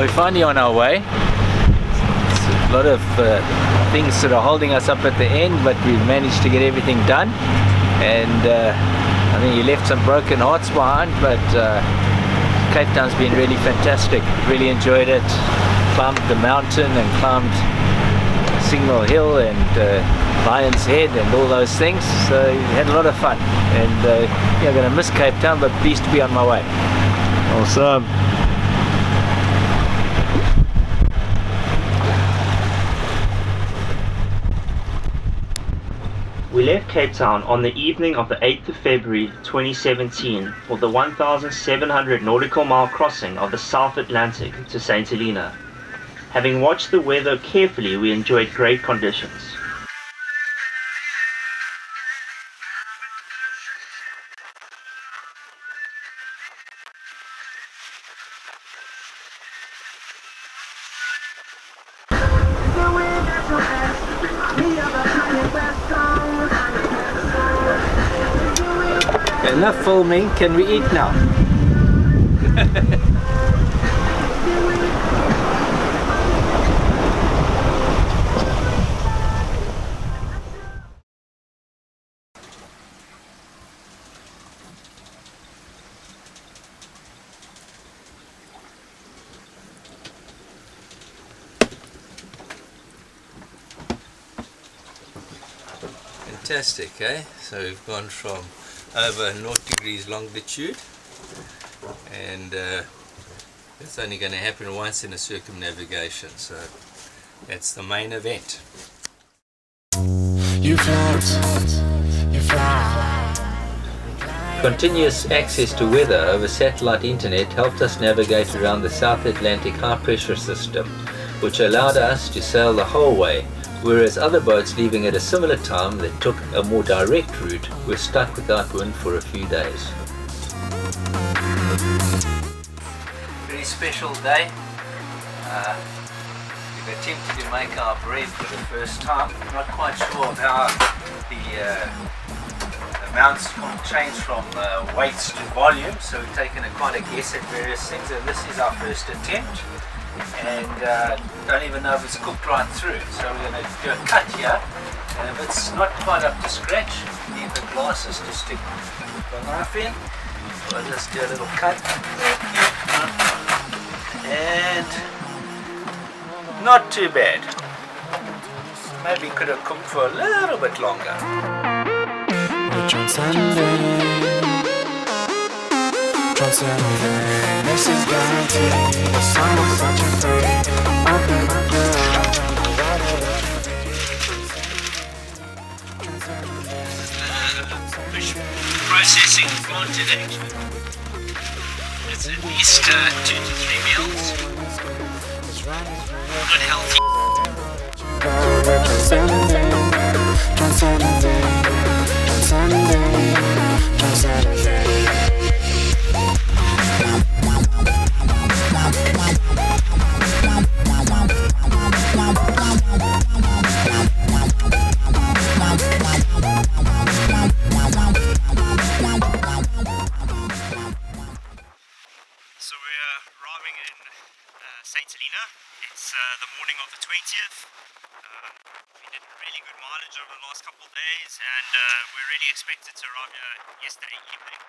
we're finally on our way. It's a lot of things sort of holding us up at the end, but we've managed to get everything done. And I think you left some broken hearts behind, but Cape Town's been really fantastic. Really enjoyed it. Climbed the mountain and climbed Signal Hill and Lion's Head and all those things. So had a lot of fun. And yeah, I'm going to miss Cape Town, but pleased to be on my way. Awesome. We left Cape Town on the evening of the 8th of February 2017 for the 1,700 nautical mile crossing of the South Atlantic to St Helena. Having watched the weather carefully, we enjoyed great conditions. Enough filming, can we eat now? Fantastic, eh? So we've gone from over 0 degrees longitude, and it's only going to happen once in a circumnavigation, so that's the main event. Continuous access to weather over satellite internet helped us navigate around the South Atlantic high pressure system, which allowed us to sail the whole way, whereas other boats leaving at a similar time that took a more direct route were stuck without wind for a few days. Very special day. We've attempted to make our bread for the first time. Not quite sure how the amounts change from weights to volume, so we've taken quite a guess at various things, and this is our first attempt. And don't even know if it's cooked right through, so we're going to do a cut here, and if it's not quite up to scratch, leave the glasses to stick the knife in. We'll just do a little cut, and not too bad. Maybe could have cooked for a little bit longer. This is guaranteed. The song is such a free. Fish processing plant today. It's at least 2 to 3 meals. Not healthy. So we're arriving in St Helena. It's the morning of the 20th. We did really good mileage over the last couple of days, and we're really expected to arrive here yesterday evening.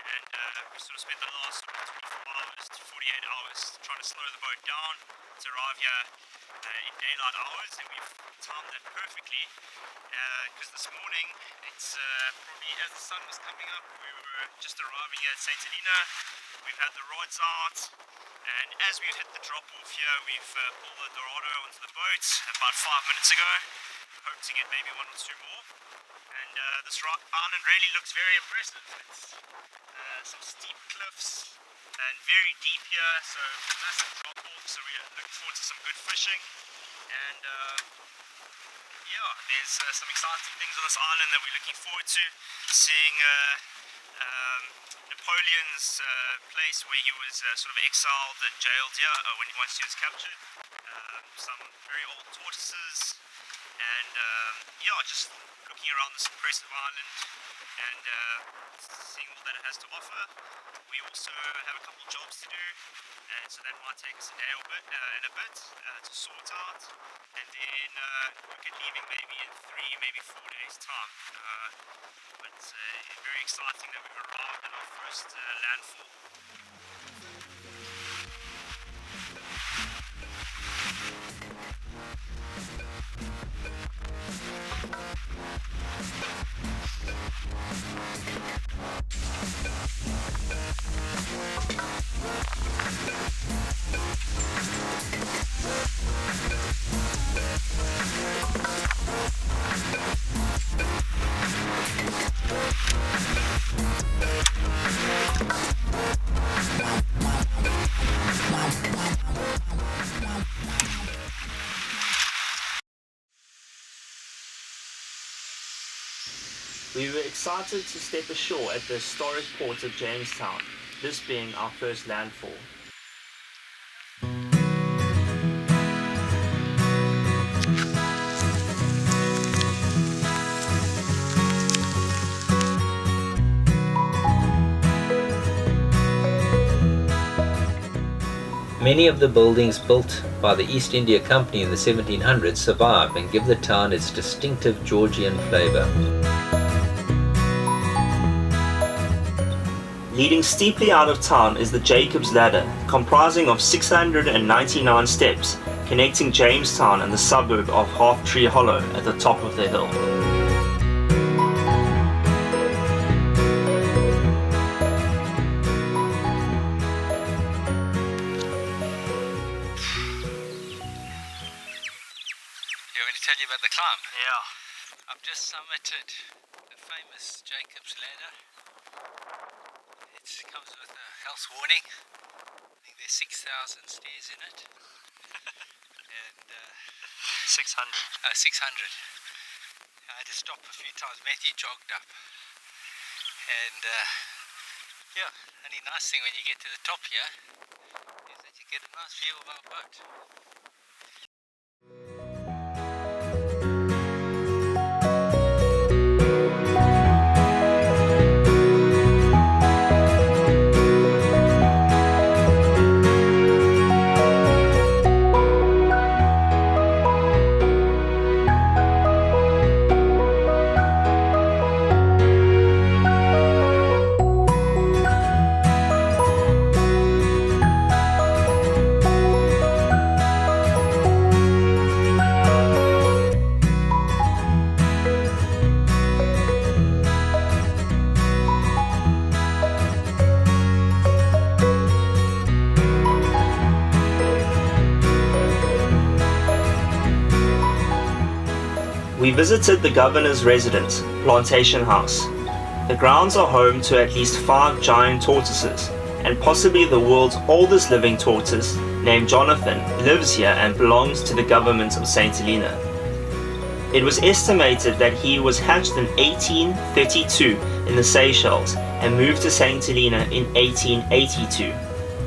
And we sort of spent the last 24 hours to 48 hours trying to slow the boat down to arrive here in daylight hours, and we've timed that perfectly because this morning it's probably as the sun was coming up, we were just arriving here at St Helena. We've had the rods out, and as we hit the drop off here, we've pulled the Dorado onto the boat about 5 minutes ago. Hope to get maybe 1 or 2 more. And this island really looks very impressive. It's some steep cliffs and very deep here, so massive drop off, so we're looking forward to some good fishing. And yeah, there's some exciting things on this island that we're looking forward to, seeing Napoleon's place where he was sort of exiled and jailed here once he was captured. Some very old tortoises, and yeah, just looking around this impressive island and seeing all that it has to offer. We also have a couple jobs to do, and so that might take us a day or and a bit to sort out, and then look at leaving maybe in 3, maybe 4 days time. But it's very exciting that we've arrived at our first landfall. We were excited to step ashore at the historic port of Jamestown, this being our first landfall. Many of the buildings built by the East India Company in the 1700s survive and give the town its distinctive Georgian flavour. Leading steeply out of town is the Jacob's Ladder, comprising of 699 steps, connecting Jamestown and the suburb of Half Tree Hollow at the top of the hill. You want me to tell you about the climb? Yeah. I've just summited the famous Jacob's Ladder. It comes with a health warning. I think there's 6,000 stairs in it. And 600. 600. I had to stop a few times. Matthew jogged up. And yeah, only nice thing when you get to the top here is that you get a nice view of our boat. We visited the governor's residence, Plantation House. The grounds are home to at least 5 giant tortoises, and possibly the world's oldest living tortoise, named Jonathan, lives here and belongs to the government of St Helena. It was estimated that he was hatched in 1832 in the Seychelles and moved to St Helena in 1882.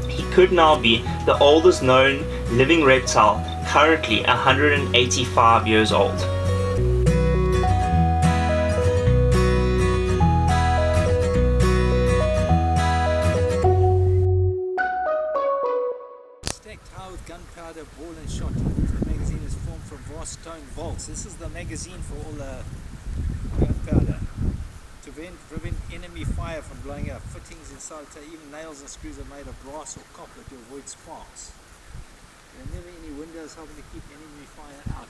He could now be the oldest known living reptile, currently 185 years old. With gunpowder, ball and shot. The magazine is formed from vast stone vaults. This is the magazine for all the gunpowder. To prevent enemy fire from blowing up. Fittings inside, even nails and screws are made of brass or copper to avoid sparks. There are never any windows helping to keep enemy fire out.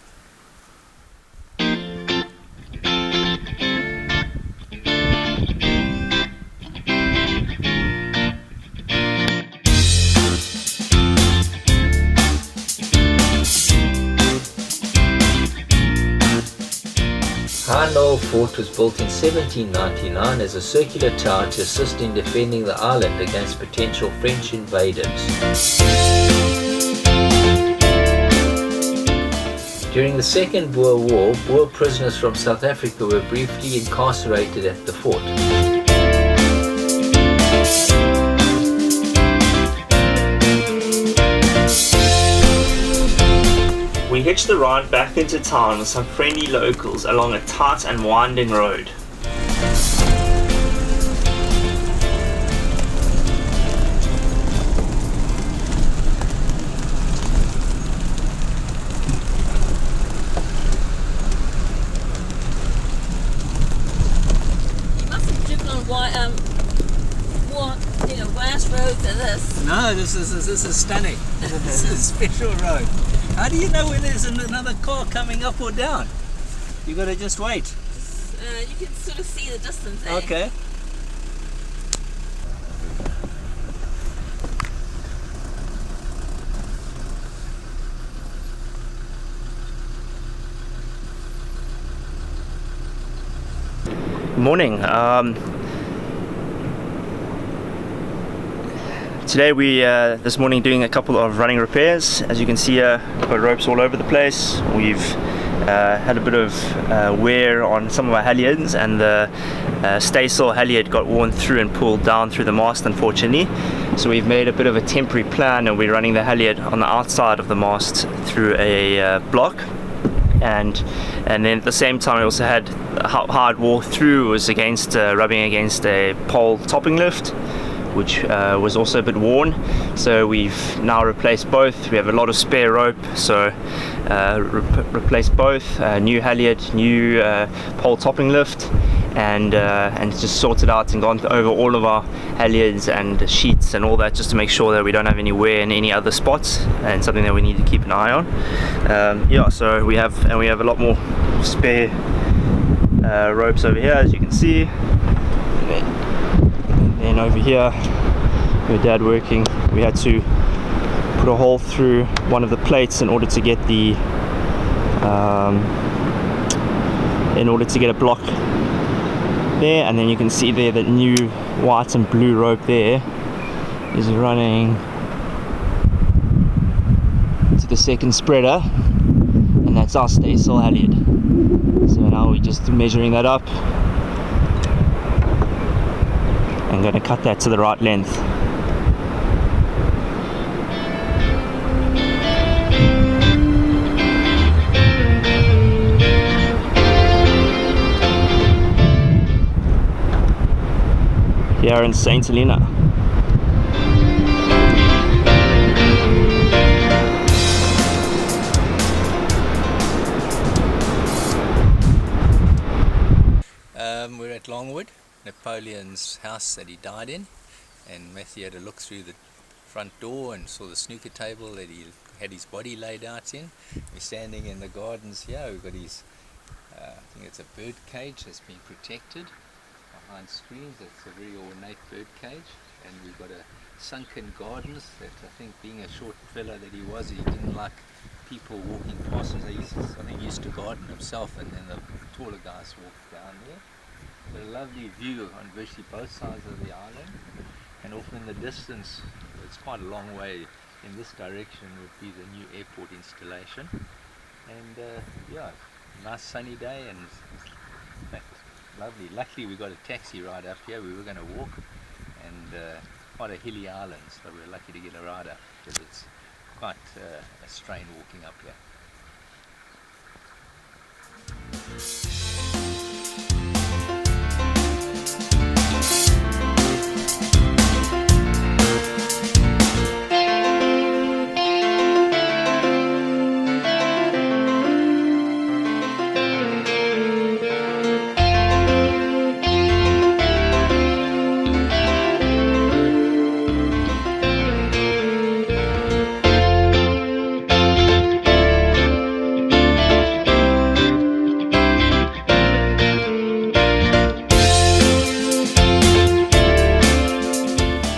High Knoll Fort was built in 1799 as a circular tower to assist in defending the island against potential French invaders. During the Second Boer War, Boer prisoners from South Africa were briefly incarcerated at the fort. We hitched the ride back into town with some friendly locals along a tight and winding road. This is stunning. This is a special road. How do you know when there's another car coming up or down? You gotta just wait. You can sort of see the distance. Okay. Morning. Today we this morning doing a couple of running repairs. As you can see here, we've got ropes all over the place. We've had a bit of wear on some of our halyards, and the staysail halyard got worn through and pulled down through the mast, unfortunately. So we've made a bit of a temporary plan, and we're running the halyard on the outside of the mast through a block. And then at the same time, we also had how it wore through was against rubbing against a pole topping lift, which was also a bit worn. So we've now replaced both. We have a lot of spare rope, so replaced both, new halyard, new pole topping lift, and just sorted out and gone over all of our halyards and sheets and all that, just to make sure that we don't have any wear in any other spots, and something that we need to keep an eye on. Yeah, so we have a lot more spare ropes over here, as you can see. And then over here, with Dad working, we had to put a hole through one of the plates in order to get the a block there. And then you can see there that new white and blue rope there is running to the second spreader, and that's our staysail halyard. So now we're just measuring that up and going to cut that to the right length. Here in St Helena. We're at Longwood, Napoleon's house that he died in, and Matthew had a look through the front door and saw the snooker table that he had his body laid out in. We're standing in the gardens here. We've got his, I think it's a bird cage that's been protected behind screens. It's a very ornate bird cage, and we've got a sunken gardens that, I think, being a short fella that he was, he didn't like people walking past him. I think he used to garden himself, and then the taller guys walked down there. But a lovely view on virtually both sides of the island, and off in the distance, it's quite a long way in this direction, would be the new airport installation. And yeah, nice sunny day, and in fact, lovely. Luckily we got a taxi ride up here. We were going to walk, and quite a hilly island, so we were lucky to get a ride up, because it's quite a strain walking up here.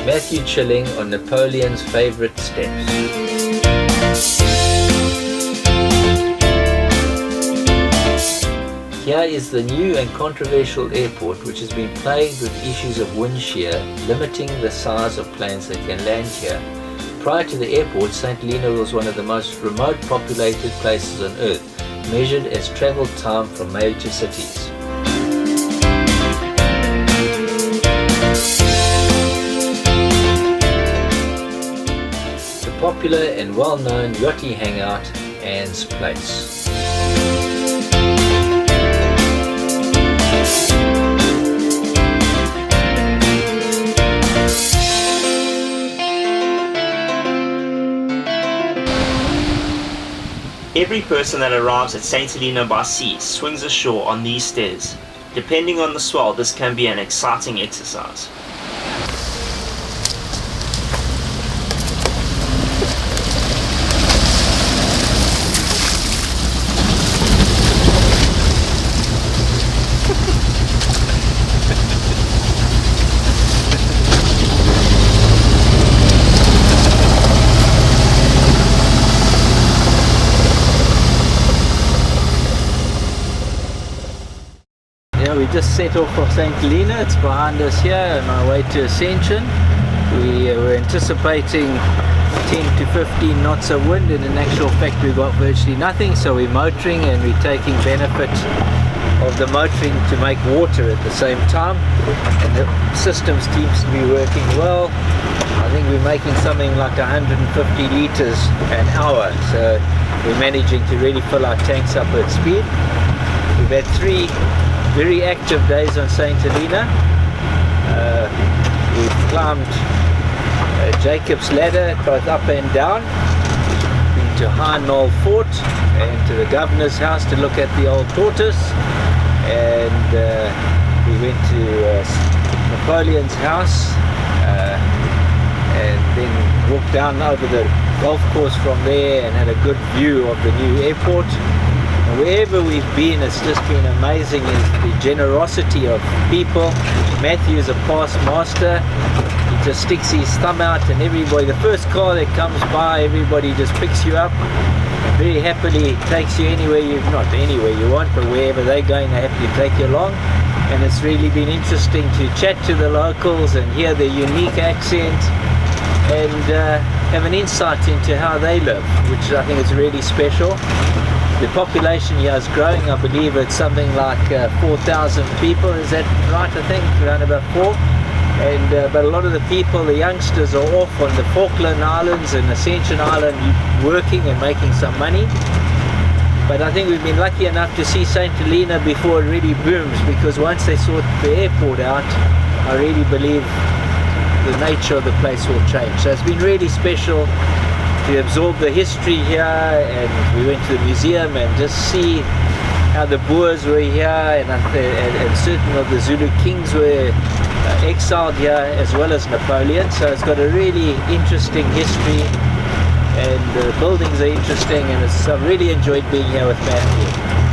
Matthew chilling on Napoleon's favourite steps. Here is the new and controversial airport, which has been plagued with issues of wind shear, limiting the size of planes that can land here. Prior to the airport, St Helena was one of the most remote populated places on earth, measured as travel time from major cities. Popular and well-known yachty hangout, Anne's Place. Every person that arrives at St Helena by sea swings ashore on these stairs. Depending on the swell, this can be an exciting exercise. we just set off from St Helena. It's behind us here on our way to Ascension. We were anticipating 10 to 15 knots of wind, and in actual fact we got virtually nothing, so we're motoring and we're taking benefit of the motoring to make water at the same time, and the system seems to be working well. I think we're making something like 150 liters an hour, so we're managing to really fill our tanks up at speed. We've had 3 very active days on St Helena. We've climbed Jacob's Ladder both up and down, been to High Knoll Fort and to the governor's house to look at the old tortoise, and we went to Napoleon's house and then walked down over the golf course from there and had a good view of the new airport. And wherever we've been, it's just been amazing, is the generosity of people. Matthew is a past master. He just sticks his thumb out, and everybody, the first car that comes by, everybody just picks you up and very happily takes you anywhere not anywhere you want, but wherever they're going, they happily take you along. And it's really been interesting to chat to the locals and hear their unique accent and have an insight into how they live, which I think is really special. The population here is growing. I believe it's something like 4,000 people. Is that right? I think around about 4. And but a lot of the people, the youngsters, are off on the Falkland Islands and Ascension Island working and making some money. But I think we've been lucky enough to see St Helena before it really booms, because once they sort the airport out, I really believe the nature of the place will change. So it's been really special to absorb the history here, and we went to the museum and just see how the Boers were here, and certain of the Zulu kings were exiled here, as well as Napoleon. So it's got a really interesting history, and the buildings are interesting, and I've really enjoyed being here with Matthew.